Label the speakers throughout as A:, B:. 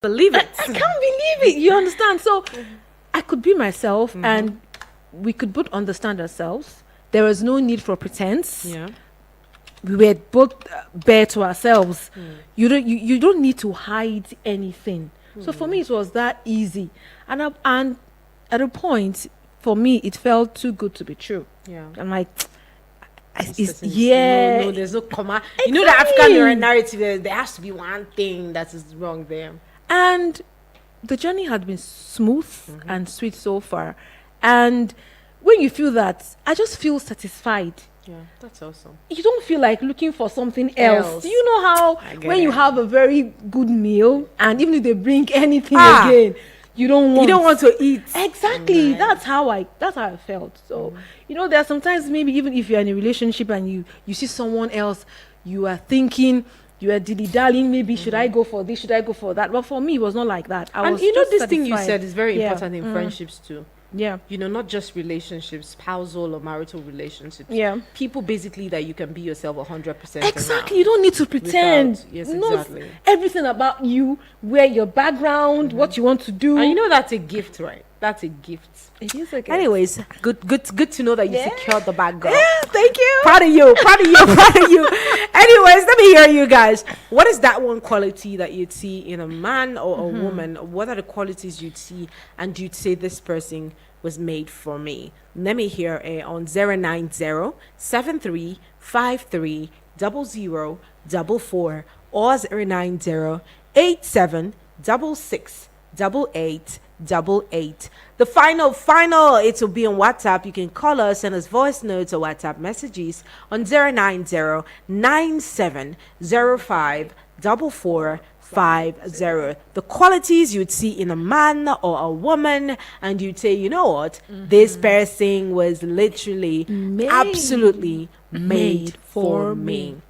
A: believe it.
B: I can't believe it. You understand? So I could be myself and we could both understand ourselves. There was no need for pretense.
A: Yeah.
B: We were both bare to ourselves. You don't need to hide anything. So for me, it was that easy. And at a point, for me, it felt too good to be true.
A: Yeah.
B: I'm like,
A: No, there's no comma. You know the African narrative, there has to be one thing that is wrong there.
B: And the journey had been smooth and sweet so far. And when you feel that, I just feel satisfied.
A: Yeah, that's awesome.
B: You don't feel like looking for something else. Do you know how when you have a very good meal and even if they bring anything again, you don't want
A: to eat.
B: Exactly. That's how I felt. So there are sometimes maybe even if you're in a relationship and you see someone else, you are thinking, you are dilly-dallying, maybe should I go for this, should I go for that? But for me, it was not like that.
A: And this thing you said is very important in friendships too.
B: Yeah.
A: Not just relationships, spousal or marital relationships.
B: Yeah.
A: People basically that you can be yourself 100%.
B: Exactly. You don't need to pretend.
A: Yes, exactly.
B: Everything about you, where your background, what you want to do.
A: And that's a gift, right? That's a gift.
B: It is a gift.
A: Anyways, good to know that you secured the bag, girl.
B: Yeah, thank you.
A: Proud of you. Anyways, let me hear you guys. What is that one quality that you'd see in a man or a woman? What are the qualities you'd see and you'd say this person was made for me? Let me hear on 090-7353-0044 or 090-8766-8888. The final, it will be on WhatsApp. You can call us, send us voice notes or WhatsApp messages on 090-9705-4450. The qualities you'd see in a man or a woman, and you'd say, you know what, this person was literally absolutely made for me.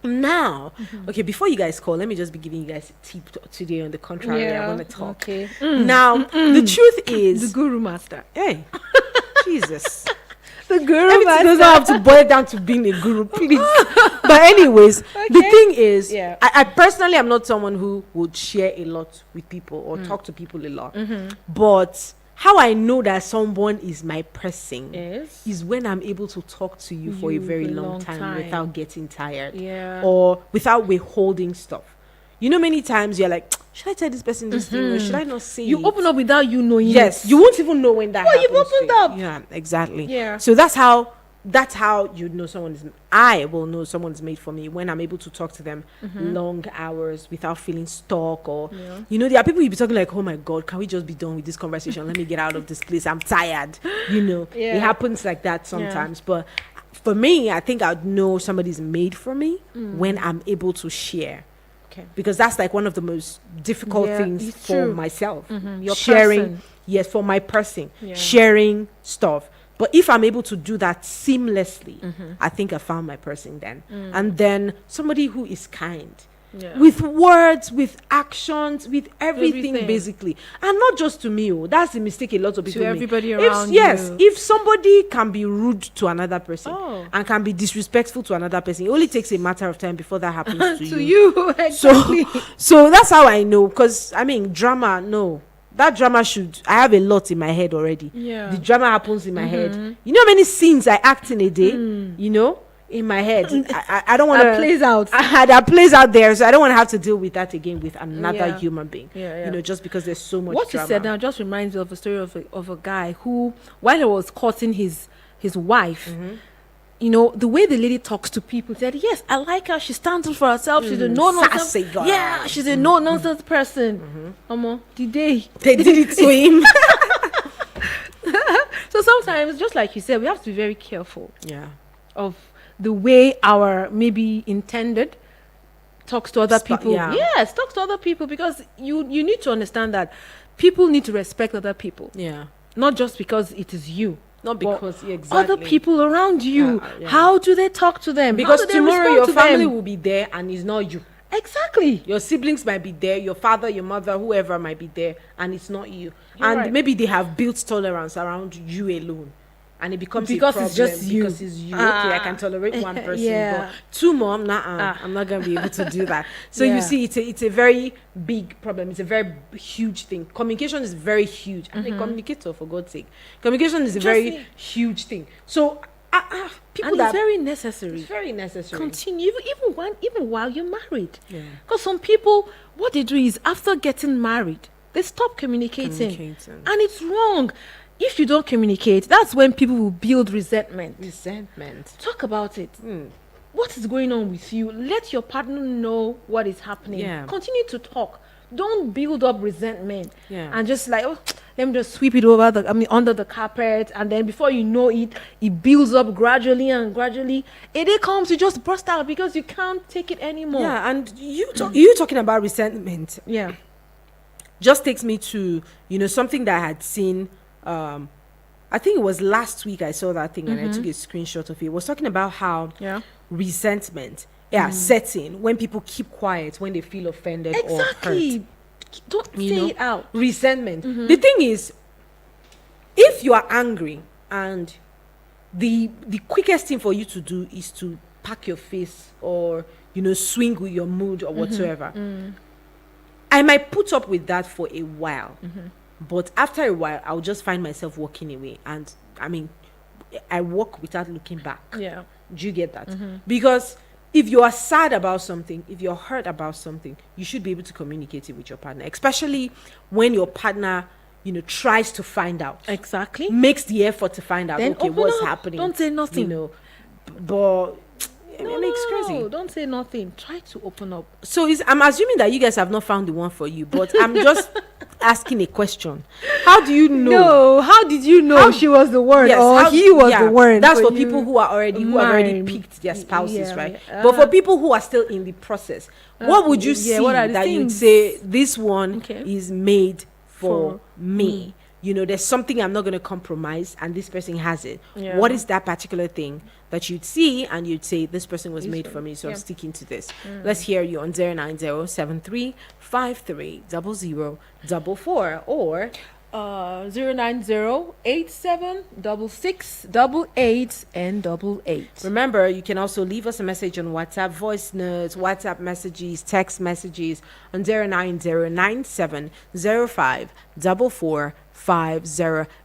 A: Now, okay, before you guys call, let me just be giving you guys a tip today on the contrary. I want to talk. Okay. Now, the truth is...
B: The guru master.
A: Hey, Jesus.
B: The guru
A: Everything
B: master.
A: doesn't have to boil down to being a guru, please. But anyways, the thing is, I personally am not someone who would share a lot with people or talk to people a lot. But... how I know that someone is my person is when I'm able to talk to you for a very long time without getting tired or without withholding stuff. Many times you're like, should I tell this person this thing or should I not say
B: you
A: it?
B: Open up without you knowing.
A: Yes, you won't even know when that happens.
B: You've opened up.
A: Yeah, exactly.
B: Yeah.
A: So that's how you know I will know someone's made for me when I'm able to talk to them long hours without feeling stuck or there are people you'll be talking like, oh my God, can we just be done with this conversation? Let me get out of this place. I'm tired. It happens like that sometimes. But for me, I think I'd know somebody's made for me when I'm able to share. Okay. Because that's like one of the most difficult things for myself.
B: Your
A: sharing
B: person.
A: Yes, for my person. Sharing stuff. But if I'm able to do that seamlessly, I think I found my person then. And then somebody who is kind. With words, with actions, with everything basically. And not just to me. That's the mistake a lot of people
B: to
A: make.
B: Everybody around you.
A: Yes, if somebody can be rude to another person and can be disrespectful to another person, it only takes a matter of time before that happens to you.
B: To you, exactly.
A: So that's how I know. Because, drama, no. That drama I have a lot in my head already.
B: Yeah.
A: The drama happens in my head. You know how many scenes I act in a day? In my head. I don't want to.
B: That plays out.
A: That plays out there. So I don't want to have to deal with that again with another human being. Just because there's so much
B: what
A: drama.
B: You said now just reminds me of a story of a guy who, while he was courting his wife, the way the lady talks to people, said, yes, I like her. She stands up for herself. She's a no-nonsense. Yeah, she's a no-nonsense person. They did
A: it to him.
B: So sometimes, just like you said, we have to be very careful.
A: Yeah.
B: Of the way our maybe intended talks to other people. Yes, talks to other people because you need to understand that people need to respect other people.
A: Yeah.
B: Not just because it is you.
A: Not because
B: other people around you. How do they talk to them?
A: Because tomorrow your family will be there and it's not you.
B: Exactly.
A: Your siblings might be there, your father, your mother, whoever might be there, and it's not you.
B: You're
A: and
B: right.
A: maybe they have built tolerance around you alone. and it becomes
B: Because
A: a
B: it's
A: problem
B: just you.
A: because it's you. Okay, I can tolerate one person,
B: Yeah.
A: but two more, I'm not gonna be able to do that. So
B: Yeah.
A: you see, it's a very big problem. It's a very huge thing. Communication is very huge. I'm a communicator, for God's sake. Communication is a very
B: me.
A: huge thing. So people
B: And
A: that
B: it's very necessary.
A: it's very necessary.
B: Continue even while you're married.
A: Yeah.
B: Because some people, what they do is after getting married, they stop communicating.
A: Communicating.
B: And it's wrong. If you don't communicate, that's when people will build resentment.
A: Resentment.
B: Talk about it. What is going on with you? Let your partner know what is happening.
A: Yeah.
B: Continue to talk. Don't build up resentment.
A: Yeah.
B: And just like, oh, let me just sweep it under the carpet, and then before you know it, it builds up gradually and gradually. A day comes, you just burst out because you can't take it anymore.
A: Yeah, and you talking about resentment
B: Yeah.
A: just takes me to something that I had seen. I think it was last week I saw that thing and I took a screenshot of it. It was talking about how
B: Yeah.
A: resentment sets in when people keep quiet when they feel offended or hurt.
B: Exactly. Don't say it out.
A: Resentment. The thing is, if you are angry and the quickest thing for you to do is to pack your face or swing with your mood or whatsoever, I might put up with that for a while, but after a while I'll just find myself walking away. And I mean, I walk without looking back.
B: Yeah.
A: Do you get that? Because if you are sad about something, if you're hurt about something, you should be able to communicate it with your partner, especially when your partner tries to find out,
B: Exactly.
A: makes the effort to find out,
B: Then
A: okay,
B: open
A: what's
B: up.
A: happening.
B: Don't say nothing.
A: But
B: No,
A: it makes crazy.
B: no, don't say nothing. Try to open up.
A: So I'm assuming that you guys have not found the one for you, but I'm just asking a question. How do you know?
B: No, how did you know
A: How-
B: she was the one
A: Yes,
B: or he was the one?
A: That's for
B: you?
A: people who have already
B: Mine.
A: picked their spouses,
B: Yeah,
A: right?
B: yeah.
A: But for people who are still in the process, what would you
B: yeah,
A: see
B: what are the
A: that you'd
B: things?
A: say this one
B: Okay.
A: is made for
B: For
A: me? There's something I'm not going to compromise, and this person has it.
B: Yeah.
A: What is that particular thing that you'd see and you'd say this person was made for me, so I'm
B: yeah.
A: sticking to this? Let's hear you on 09073530044 or
B: 09087668888.
A: remember, you can also leave us a message on WhatsApp, voice notes, WhatsApp messages, text messages on 09097054450.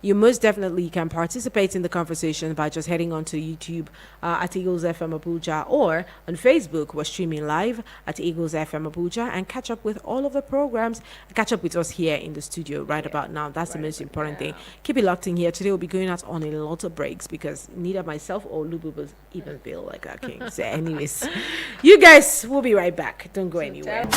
A: You most definitely can participate in the conversation by just heading on to YouTube at Eagles FM Abuja, or on Facebook. We're streaming live at Eagles FM Abuja, and catch up with all of the programs. Catch up with us here in the studio right about now. That's the most important thing. Keep it locked in here. Today we'll be going out on a lot of breaks because neither myself or Lubu even feel like that king. So anyways, you guys, we'll be right back. Don't go anywhere.